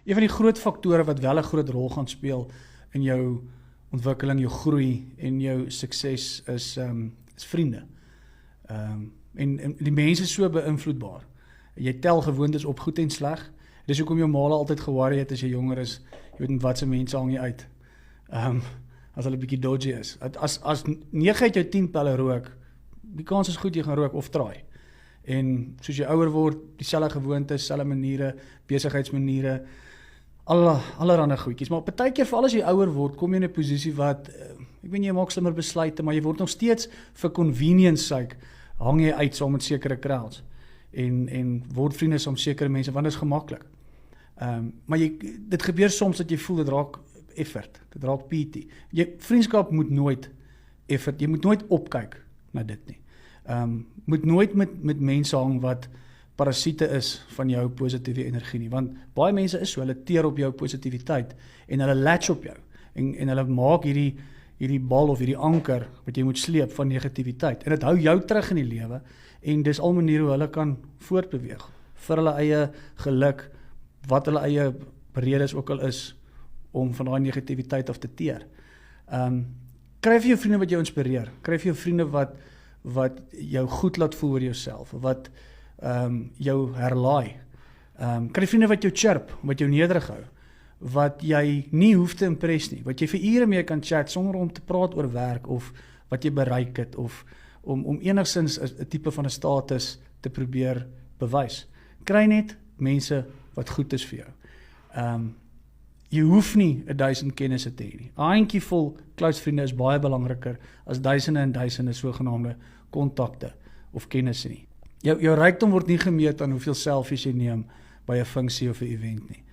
Een van die groot faktore wat wel 'n groot rol gaan speel in jou ontwikkeling, jou groei en jou sukses is vriende. En die mense is so beïnvloedbaar. Jy tel gewoontes op goed en sleg. Dis hoekom jou ma altyd geworry het as jy jonger is, jy weet wat se mense hang jy uit. As hulle 'n bietjie dodgy is. As 9 uit jou 10 pelle rook, die kans is goed jy gaan rook of traai. En soos jy ouer word, dieselfde gewoontes, dieselfde maniere, besigheidsmaniere, allerhande goedjies. Maar partykeer veral as jy ouer word, kom jy in 'n posisie wat ek weet jy maak slimmer besluite, maar jy word nog steeds vir convenience sake hang jy uit saam met sekere crowds en word vriende saam met sekere mense want dit is gemaklik. Maar dit gebeur soms dat jy voel dit raak effort, dit raak PT. Vriendskap moet nooit effort, jy moet nooit opkyk na dit nie. Moet nooit met mense hang wat parasiete is van jou positiewe energie nie, want baie mense is so, hulle teer op jou positiwiteit en hulle latch op jou en hulle maak hierdie bal of hierdie anker wat jy moet sleep van negativiteit en dit hou jou terug in die lewe en dis al maniere hoe hulle kan voortbeweeg vir hulle eie geluk, wat hulle eie redes ook al is om van daai negativiteit af te teer. Kry vir jou vriende wat jou inspireer, kry vir jou vriende wat jou goed laat voel oor jouself, wat jou herlaai. Kry vriende wat jou chirp, wat jou nederig hou, wat jy nie hoef te impress nie, wat jy vir ure mee kan chat sonder om te praat oor werk of wat jy bereik het of om enigstens 'n tipe van 'n status te probeer bewys. Kry net mense wat goed is vir jou. Jy hoef nie 1000 kennisse te hê nie. 'n handjievol close vriende is baie belangriker as duisende en duisende sogenaamde kontakte of kennisse nie. Jou rykdom word nie gemeet aan hoeveel selfies jy neem by 'n funksie of 'n event nie.